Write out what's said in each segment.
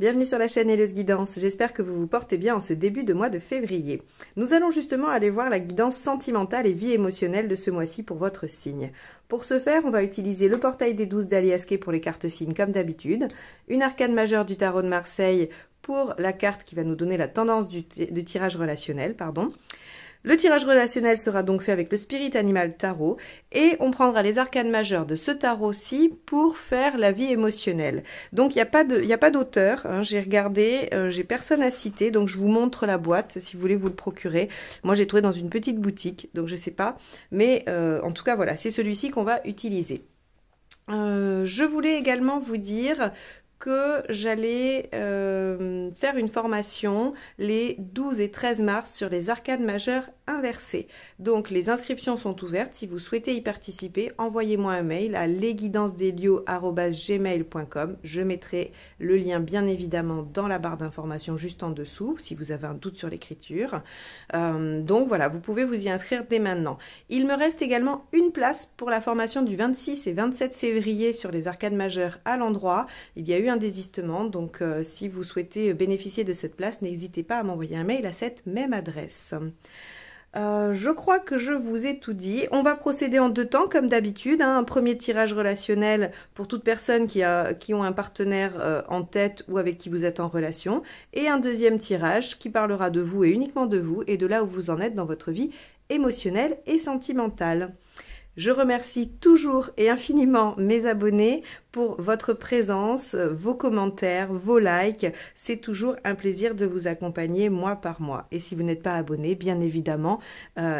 bienvenue sur la chaîne Helleuse Guidance, j'espère que vous vous portez bien en ce début de mois de février. Nous allons justement aller voir la guidance sentimentale et vie émotionnelle de ce mois-ci pour votre signe. Pour ce faire, on va utiliser le portail des 12 d'Aliasqué pour les cartes signes comme d'habitude, une arcane majeure du tarot de Marseille pour la carte qui va nous donner la tendance du tirage relationnel, Le tirage relationnel sera donc fait avec le Spirit Animal Tarot et on prendra les arcanes majeures de ce tarot-ci pour faire la vie émotionnelle. Donc il n'y a pas d'auteur, hein, j'ai regardé, j'ai personne à citer, donc je vous montre la boîte si vous voulez vous le procurer. Moi j'ai trouvé dans une petite boutique, donc je sais pas, mais en tout cas voilà, c'est celui-ci qu'on va utiliser. Je voulais également vous dire que j'allais faire une formation les 12 et 13 mars sur les arcanes majeures inversées. Donc les inscriptions sont ouvertes. Si vous souhaitez y participer, envoyez-moi un mail à lesguidancesdelio@gmail.com. Je mettrai le lien bien évidemment dans la barre d'informations juste en dessous si vous avez un doute sur l'écriture. Donc voilà, vous pouvez vous y inscrire dès maintenant. Il me reste également une place pour la formation du 26 et 27 février sur les arcanes majeures à l'endroit. Il y a eu un désistement, donc si vous souhaitez bénéficier de cette place, n'hésitez pas à m'envoyer un mail à cette même adresse. Je crois que je vous ai tout dit. On va procéder en deux temps comme d'habitude, hein. Un premier tirage relationnel pour toute personne qui ont un partenaire en tête ou avec qui vous êtes en relation, et un deuxième tirage qui parlera de vous et uniquement de vous et de là où vous en êtes dans votre vie émotionnelle et sentimentale. Je remercie toujours et infiniment mes abonnés pour votre présence, vos commentaires, vos likes. C'est toujours un plaisir de vous accompagner mois par mois. Et si vous n'êtes pas abonné, bien évidemment,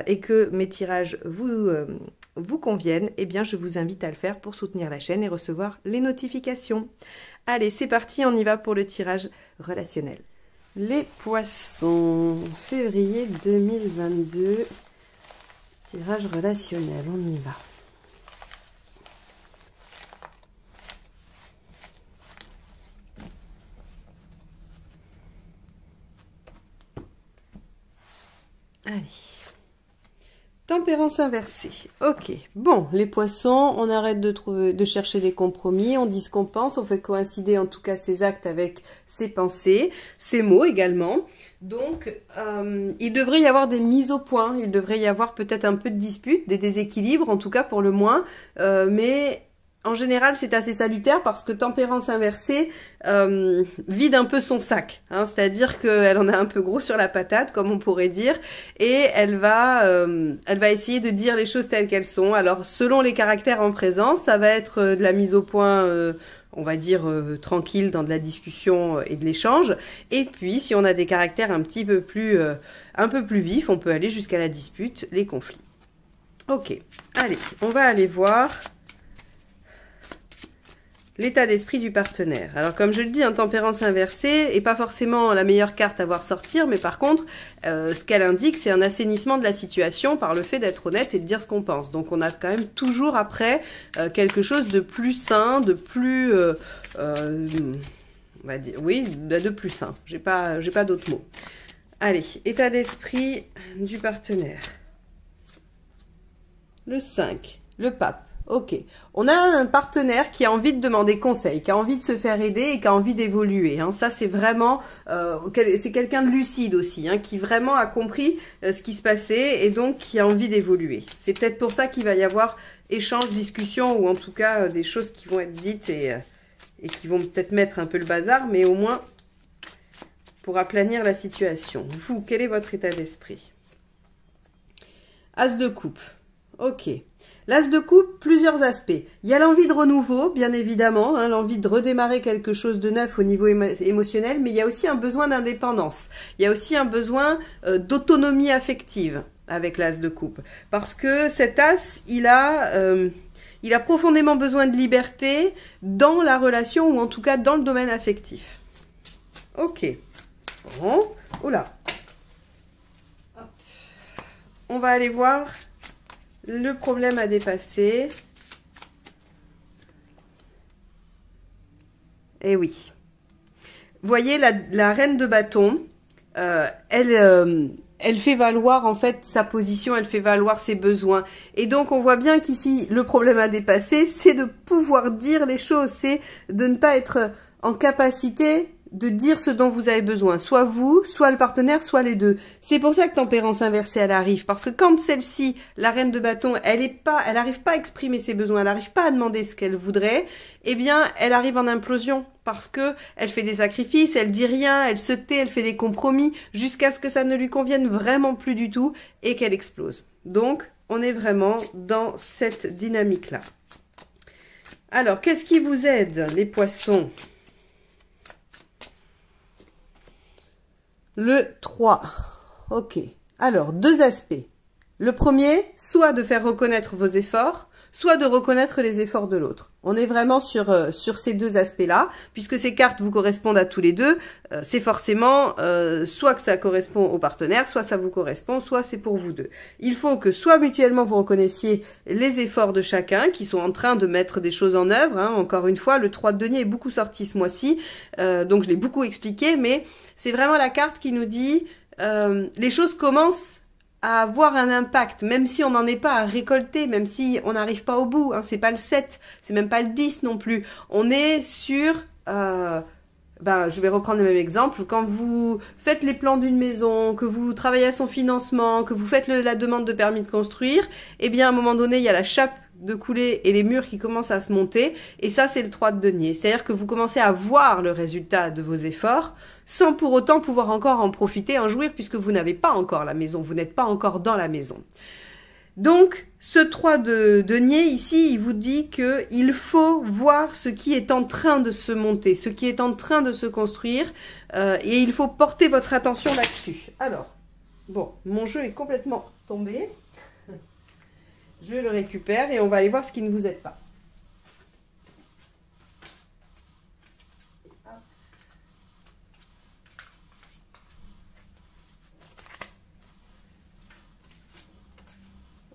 et que mes tirages vous conviennent, eh bien je vous invite à le faire pour soutenir la chaîne et recevoir les notifications. Allez, c'est parti, on y va pour le tirage relationnel. Les poissons, février 2022. Tirage relationnel, on y va. Allez. Tempérance inversée. Ok. Bon, les poissons, on arrête de chercher des compromis, on dit ce qu'on pense, on fait coïncider en tout cas ses actes avec ses pensées, ses mots également. Donc, il devrait y avoir des mises au point, il devrait y avoir peut-être un peu de dispute, des déséquilibres, en tout cas pour le moins, mais en général c'est assez salutaire parce que tempérance inversée vide un peu son sac, hein, c'est-à-dire qu'elle en a un peu gros sur la patate, comme on pourrait dire, et elle va essayer de dire les choses telles qu'elles sont. Alors selon les caractères en présence, ça va être de la mise au point on va dire tranquille dans de la discussion et de l'échange. Et puis, si on a des caractères un peu plus vifs, on peut aller jusqu'à la dispute, les conflits. Ok, allez, on va aller voir l'état d'esprit du partenaire. Alors, comme je le dis, tempérance inversée n'est pas forcément la meilleure carte à voir sortir, mais par contre, ce qu'elle indique, c'est un assainissement de la situation par le fait d'être honnête et de dire ce qu'on pense. Donc, on a quand même toujours après quelque chose de plus sain, de plus, on va dire, oui, de plus sain. J'ai pas d'autres mots. Allez, état d'esprit du partenaire. Le 5, le pape. Ok, on a un partenaire qui a envie de demander conseil, qui a envie de se faire aider et qui a envie d'évoluer. Hein. Ça, c'est vraiment, c'est quelqu'un de lucide aussi, hein, qui vraiment a compris ce qui se passait et donc qui a envie d'évoluer. C'est peut-être pour ça qu'il va y avoir échange, discussion ou en tout cas des choses qui vont être dites et qui vont peut-être mettre un peu le bazar, mais au moins pour aplanir la situation. Vous, quel est votre état d'esprit? As de coupe. Ok. L'as de coupe, plusieurs aspects. Il y a l'envie de renouveau, bien évidemment, hein, l'envie de redémarrer quelque chose de neuf au niveau émotionnel, mais il y a aussi un besoin d'indépendance. Il y a aussi un besoin d'autonomie affective avec l'as de coupe. Parce que cet as, il a profondément besoin de liberté dans la relation, ou en tout cas dans le domaine affectif. Ok. Bon. Oula. On va aller voir le problème à dépasser. Eh oui. Vous voyez, la reine de bâton, elle fait valoir en fait sa position, elle fait valoir ses besoins. Et donc on voit bien qu'ici, le problème à dépasser, c'est de pouvoir dire les choses, c'est de ne pas être en capacité de dire ce dont vous avez besoin, soit vous, soit le partenaire, soit les deux. C'est pour ça que tempérance inversée, elle arrive, parce que quand celle-ci, la reine de bâton, elle n'arrive pas à exprimer ses besoins, elle n'arrive pas à demander ce qu'elle voudrait, eh bien, elle arrive en implosion, parce que elle fait des sacrifices, elle dit rien, elle se tait, elle fait des compromis, jusqu'à ce que ça ne lui convienne vraiment plus du tout, et qu'elle explose. Donc, on est vraiment dans cette dynamique-là. Alors, qu'est-ce qui vous aide, les poissons ? Le 3. Ok. Alors, deux aspects. Le premier, soit de faire reconnaître vos efforts, soit de reconnaître les efforts de l'autre. On est vraiment sur ces deux aspects-là, puisque ces cartes vous correspondent à tous les deux. C'est forcément soit que ça correspond au partenaire, soit ça vous correspond, soit c'est pour vous deux. Il faut que soit mutuellement vous reconnaissiez les efforts de chacun, qui sont en train de mettre des choses en œuvre. Hein. Encore une fois, le 3 de denier est beaucoup sorti ce mois-ci, donc je l'ai beaucoup expliqué, mais c'est vraiment la carte qui nous dit les choses commencent à avoir un impact, même si on n'en est pas à récolter, même si on n'arrive pas au bout, hein, c'est pas le 7, c'est même pas le 10 non plus. On est sur, je vais reprendre le même exemple, quand vous faites les plans d'une maison, que vous travaillez à son financement, que vous faites la demande de permis de construire, eh bien à un moment donné, il y a la chape de couler et les murs qui commencent à se monter, et ça c'est le 3 de denier. C'est-à-dire que vous commencez à voir le résultat de vos efforts, sans pour autant pouvoir encore en profiter, en jouir, puisque vous n'avez pas encore la maison, vous n'êtes pas encore dans la maison. Donc, ce 3 de denier, ici, il vous dit qu'il faut voir ce qui est en train de se monter, ce qui est en train de se construire, et il faut porter votre attention là-dessus. Alors, bon, mon jeu est complètement tombé. Je le récupère et on va aller voir ce qui ne vous aide pas.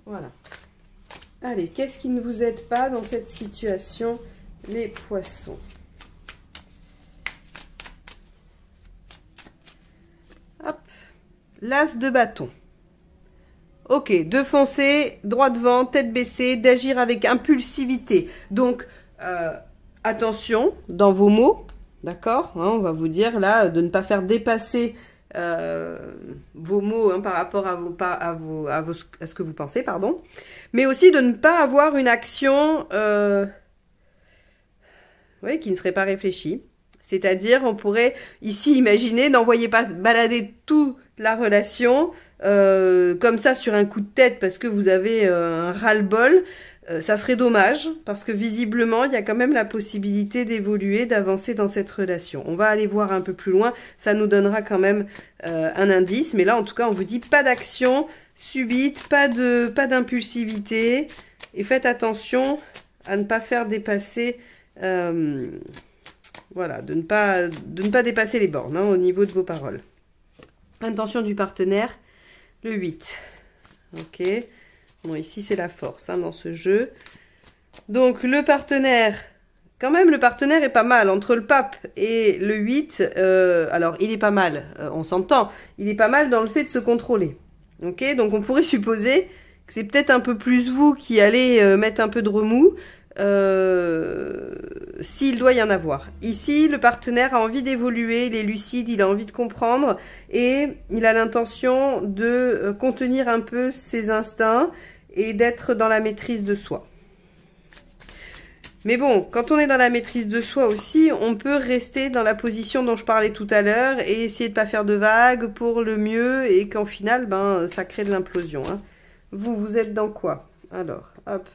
Voilà. Allez, qu'est-ce qui ne vous aide pas dans cette situation, les poissons? Hop, l'as de bâton. Ok, de foncer, droit devant, tête baissée, d'agir avec impulsivité. Donc, attention dans vos mots, d'accord, hein, on va vous dire là de ne pas faire dépasser vos mots hein, par rapport à ce que vous pensez, pardon. Mais aussi de ne pas avoir une action oui, qui ne serait pas réfléchie. C'est-à-dire, on pourrait ici imaginer, n'envoyez pas balader toute la relation comme ça sur un coup de tête parce que vous avez un ras-le-bol. Ça serait dommage parce que visiblement, il y a quand même la possibilité d'évoluer, d'avancer dans cette relation. On va aller voir un peu plus loin, ça nous donnera quand même un indice. Mais là, en tout cas, on vous dit pas d'action subite, pas d'impulsivité. Et faites attention à ne pas faire dépasser... voilà, de ne pas dépasser les bornes hein, au niveau de vos paroles. Intention du partenaire, le 8. Ok. Bon, ici, c'est la force hein, dans ce jeu. Donc, le partenaire, quand même, le partenaire est pas mal. Entre le pape et le 8, alors, il est pas mal, on s'entend. Il est pas mal dans le fait de se contrôler. Ok, donc, on pourrait supposer que c'est peut-être un peu plus vous qui allez mettre un peu de remous. S'il doit y en avoir. Ici, le partenaire a envie d'évoluer, il est lucide, il a envie de comprendre et il a l'intention de contenir un peu ses instincts et d'être dans la maîtrise de soi. Mais bon, quand on est dans la maîtrise de soi aussi, on peut rester dans la position dont je parlais tout à l'heure et essayer de pas faire de vagues pour le mieux et qu'en final, ben, ça crée de l'implosion. Hein. Vous êtes dans quoi? Alors, hop.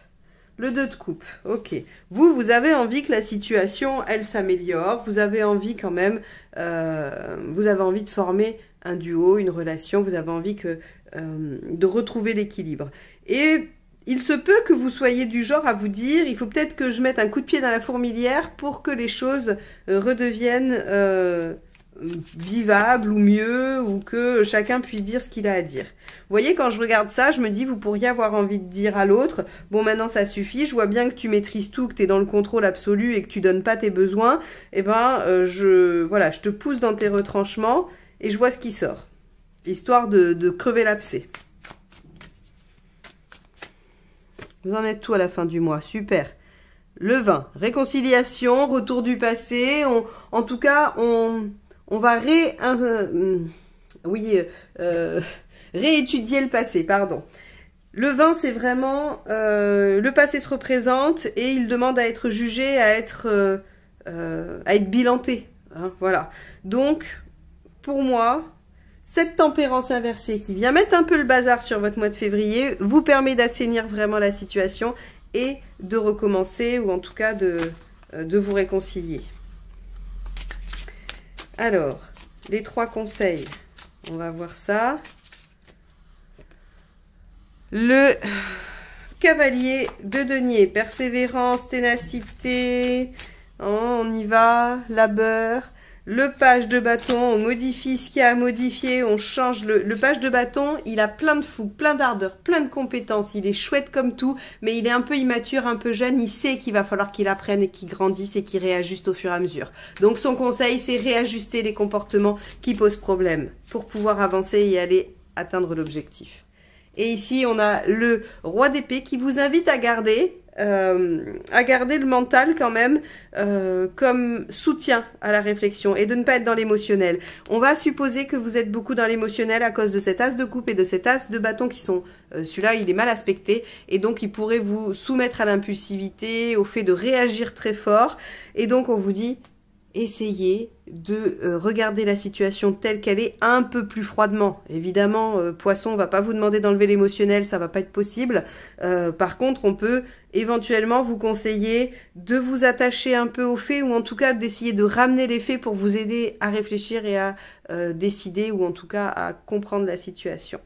Le 2 de coupe, ok. Vous avez envie que la situation, elle s'améliore. Vous avez envie quand même, vous avez envie de former un duo, une relation. Vous avez envie de retrouver l'équilibre. Et il se peut que vous soyez du genre à vous dire, il faut peut-être que je mette un coup de pied dans la fourmilière pour que les choses redeviennent vivables ou mieux, ou que chacun puisse dire ce qu'il a à dire. Vous voyez, quand je regarde ça, je me dis, vous pourriez avoir envie de dire à l'autre, bon, maintenant ça suffit, je vois bien que tu maîtrises tout, que tu es dans le contrôle absolu et que tu donnes pas tes besoins, eh ben, voilà, je te pousse dans tes retranchements et je vois ce qui sort, histoire de crever l'abcès. Vous en êtes tout à la fin du mois, super. le 20. Réconciliation, retour du passé. En tout cas, on va réétudier le passé, pardon. Le 20, c'est vraiment le passé se représente et il demande à être jugé, à être bilanté. Hein, voilà. Donc, pour moi, cette tempérance inversée qui vient mettre un peu le bazar sur votre mois de février vous permet d'assainir vraiment la situation et de recommencer ou en tout cas de vous réconcilier. Alors, les 3 conseils, on va voir ça. Le cavalier de denier, persévérance, ténacité, on y va, labeur. Le page de bâton, on modifie ce qu'il y a à modifier, on change. Le page de bâton, il a plein de fougue, plein d'ardeur, plein de compétences. Il est chouette comme tout, mais il est un peu immature, un peu jeune. Il sait qu'il va falloir qu'il apprenne et qu'il grandisse et qu'il réajuste au fur et à mesure. Donc son conseil, c'est réajuster les comportements qui posent problème pour pouvoir avancer et aller atteindre l'objectif. Et ici, on a le roi d'épée qui vous invite à garder le mental quand même comme soutien à la réflexion et de ne pas être dans l'émotionnel. On va supposer que vous êtes beaucoup dans l'émotionnel à cause de cet as de coupe et de cet as de bâton qui sont... celui-là, il est mal aspecté et donc il pourrait vous soumettre à l'impulsivité, au fait de réagir très fort. Et donc, on vous dit... essayez de regarder la situation telle qu'elle est un peu plus froidement. Évidemment, Poisson, on va pas vous demander d'enlever l'émotionnel, ça va pas être possible. Par contre, on peut éventuellement vous conseiller de vous attacher un peu aux faits ou en tout cas d'essayer de ramener les faits pour vous aider à réfléchir et à décider ou en tout cas à comprendre la situation.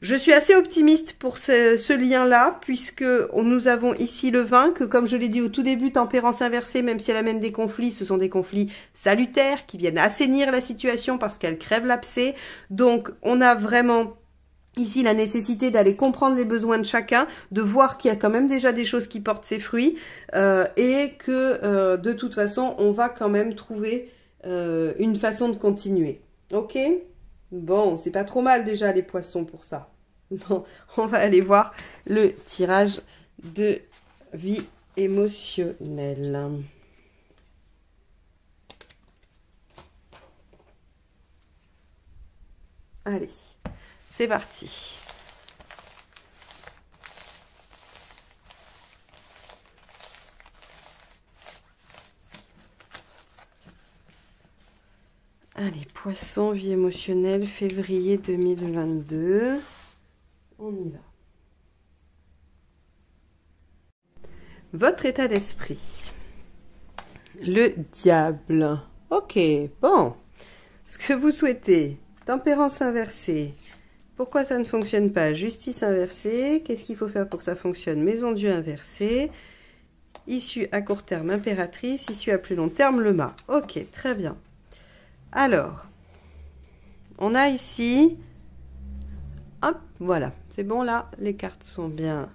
Je suis assez optimiste pour ce lien-là, puisque nous avons ici le 20, que comme je l'ai dit au tout début, tempérance inversée, même si elle amène des conflits, ce sont des conflits salutaires qui viennent assainir la situation parce qu'elle crève l'abcès. Donc, on a vraiment ici la nécessité d'aller comprendre les besoins de chacun, de voir qu'il y a quand même déjà des choses qui portent ses fruits et que de toute façon, on va quand même trouver une façon de continuer. Ok ? Bon, c'est pas trop mal déjà les poissons pour ça. Bon, on va aller voir le tirage de vie émotionnelle. Allez, c'est parti. Allez, Poisson, vie émotionnelle, février 2022. On y va. Votre état d'esprit. Le diable. Ok, bon. Ce que vous souhaitez. Tempérance inversée. Pourquoi ça ne fonctionne pas? Justice inversée. Qu'est-ce qu'il faut faire pour que ça fonctionne? Maison Dieu inversée. Issue à court terme, impératrice. Issue à plus long terme, le mât. Ok, très bien. Alors, on a ici, hop, voilà, c'est bon là, les cartes sont bien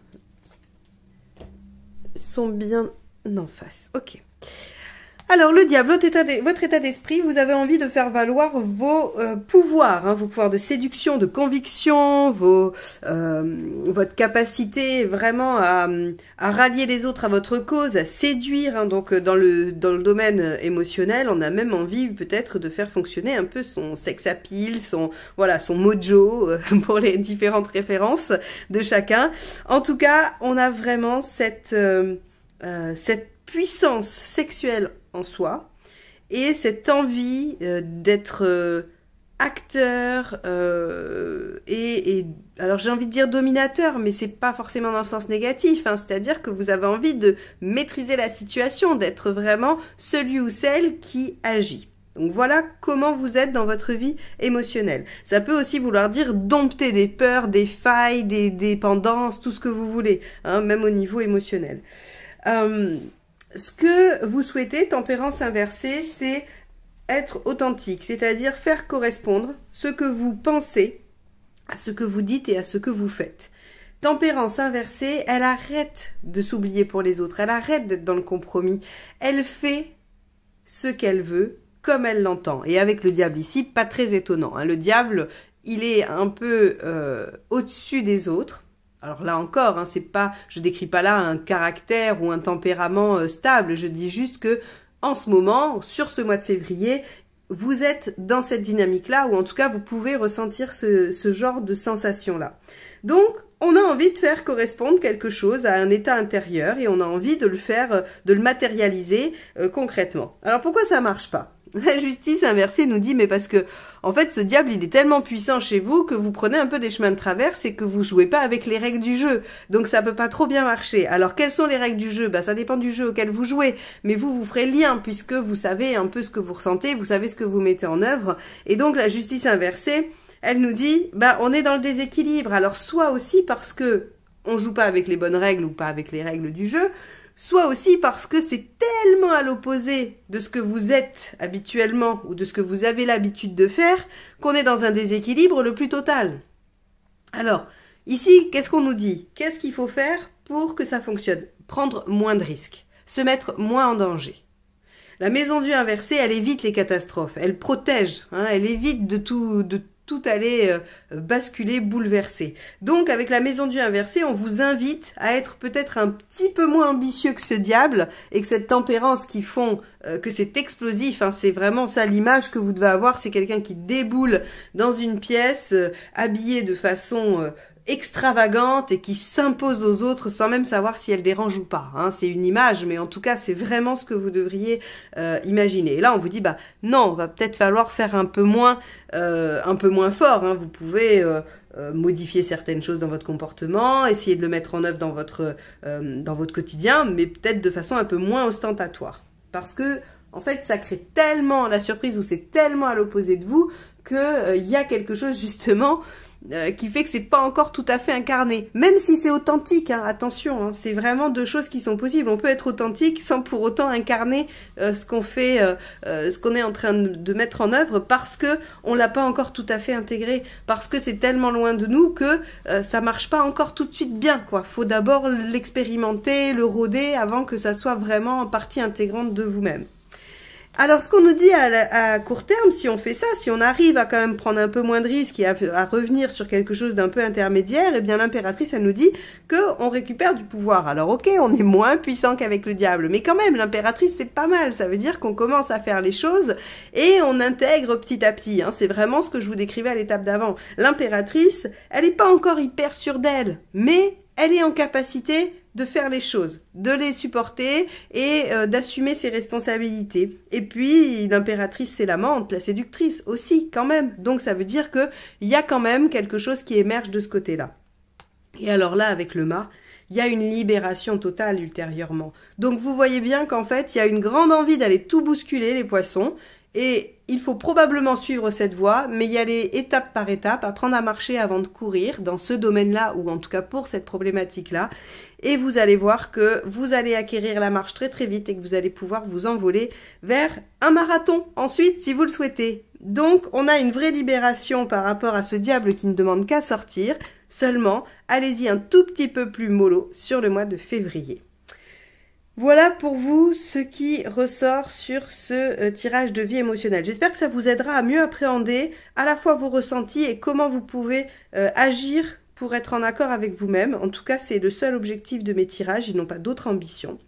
en face, ok. Alors, le diable, votre état d'esprit, vous avez envie de faire valoir vos pouvoirs, hein, vos pouvoirs de séduction, de conviction, votre capacité vraiment à rallier les autres à votre cause, à séduire. Hein, donc, dans le domaine émotionnel, on a même envie peut-être de faire fonctionner un peu son sex appeal, son mojo, pour les différentes références de chacun. En tout cas, on a vraiment cette puissance sexuelle en soi et cette envie d'être acteur et alors j'ai envie de dire dominateur, mais c'est pas forcément dans le sens négatif, hein, c'est-à-dire que vous avez envie de maîtriser la situation, d'être vraiment celui ou celle qui agit. Donc voilà comment vous êtes dans votre vie émotionnelle. Ça peut aussi vouloir dire dompter des peurs, des failles, des dépendances, tout ce que vous voulez, hein, même au niveau émotionnel. Ce que vous souhaitez, tempérance inversée, c'est être authentique, c'est-à-dire faire correspondre ce que vous pensez à ce que vous dites et à ce que vous faites. Tempérance inversée, elle arrête de s'oublier pour les autres, elle arrête d'être dans le compromis, elle fait ce qu'elle veut, comme elle l'entend. Et avec le diable ici, pas très étonnant, hein. Le diable, il est un peu au-dessus des autres. Alors là encore, hein, c'est pas, je décris pas là un caractère ou un tempérament stable. Je dis juste que en ce moment, sur ce mois de février, vous êtes dans cette dynamique-là, ou en tout cas, vous pouvez ressentir ce genre de sensation-là. Donc, on a envie de faire correspondre quelque chose à un état intérieur et on a envie de le faire, de le matérialiser concrètement. Alors, pourquoi ça marche pas? La justice inversée nous dit, mais parce que, en fait, ce diable, il est tellement puissant chez vous que vous prenez un peu des chemins de traverse et que vous jouez pas avec les règles du jeu. Donc, ça peut pas trop bien marcher. Alors, quelles sont les règles du jeu? Ça dépend du jeu auquel vous jouez. Mais vous ferez le lien puisque vous savez un peu ce que vous ressentez, vous savez ce que vous mettez en œuvre. Et donc, la justice inversée, elle nous dit, on est dans le déséquilibre. Alors, soit aussi parce que on joue pas avec les bonnes règles ou pas avec les règles du jeu, soit aussi parce que c'est tellement à l'opposé de ce que vous êtes habituellement ou de ce que vous avez l'habitude de faire qu'on est dans un déséquilibre le plus total. Alors, ici, qu'est-ce qu'on nous dit? Qu'est-ce qu'il faut faire pour que ça fonctionne? Prendre moins de risques, se mettre moins en danger. La maison Dieu inversée, elle évite les catastrophes, elle protège, hein, elle évite de tout aller basculer, bouleverser. Donc, avec la maison Dieu inversée, on vous invite à être peut-être un petit peu moins ambitieux que ce diable et que cette tempérance qui font que c'est explosif, hein, c'est vraiment ça l'image que vous devez avoir, c'est quelqu'un qui déboule dans une pièce habillé de façon extravagante et qui s'impose aux autres sans même savoir si elle dérange ou pas. Hein. C'est une image, mais en tout cas, c'est vraiment ce que vous devriez imaginer. Et là, on vous dit, non, va peut-être falloir faire un peu moins fort. Hein. Vous pouvez modifier certaines choses dans votre comportement, essayer de le mettre en œuvre dans votre quotidien, mais peut-être de façon un peu moins ostentatoire. Parce que, en fait, ça crée tellement la surprise ou c'est tellement à l'opposé de vous qu'il y a quelque chose, justement, qui fait que c'est pas encore tout à fait incarné, même si c'est authentique, hein, attention, hein, c'est vraiment deux choses qui sont possibles. On peut être authentique sans pour autant incarner ce qu'on fait, ce qu'on est en train de mettre en œuvre, parce que on l'a pas encore tout à fait intégré, parce que c'est tellement loin de nous que ça marche pas encore tout de suite bien, quoi. Faut d'abord l'expérimenter, le rôder avant que ça soit vraiment partie intégrante de vous-même. Alors, ce qu'on nous dit à court terme, si on fait ça, si on arrive à quand même prendre un peu moins de risques et à revenir sur quelque chose d'un peu intermédiaire, eh bien l'impératrice, elle nous dit qu'on récupère du pouvoir. Alors ok, on est moins puissant qu'avec le diable, mais quand même, l'impératrice, c'est pas mal. Ça veut dire qu'on commence à faire les choses et on intègre petit à petit. Hein. C'est vraiment ce que je vous décrivais à l'étape d'avant. L'impératrice, elle n'est pas encore hyper sûre d'elle, mais elle est en capacité de faire les choses, de les supporter et d'assumer ses responsabilités. Et puis, l'impératrice, c'est l'amante, la séductrice aussi, quand même. Donc, ça veut dire qu'il y a quand même quelque chose qui émerge de ce côté-là. Et alors là, avec le mât, il y a une libération totale ultérieurement. Donc, vous voyez bien qu'en fait, il y a une grande envie d'aller tout bousculer, les poissons. Et il faut probablement suivre cette voie, mais y aller étape par étape, apprendre à marcher avant de courir dans ce domaine-là, ou en tout cas pour cette problématique-là. Et vous allez voir que vous allez acquérir la marche très très vite et que vous allez pouvoir vous envoler vers un marathon ensuite, si vous le souhaitez. Donc, on a une vraie libération par rapport à ce diable qui ne demande qu'à sortir. Seulement, allez-y un tout petit peu plus mollo sur le mois de février. Voilà pour vous ce qui ressort sur ce tirage de vie émotionnelle. J'espère que ça vous aidera à mieux appréhender à la fois vos ressentis et comment vous pouvez agir pour être en accord avec vous-même. En tout cas, c'est le seul objectif de mes tirages, ils n'ont pas d'autre ambition.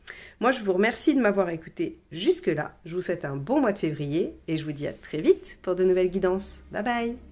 Moi, je vous remercie de m'avoir écouté jusque-là. Je vous souhaite un bon mois de février et je vous dis à très vite pour de nouvelles guidances. Bye bye!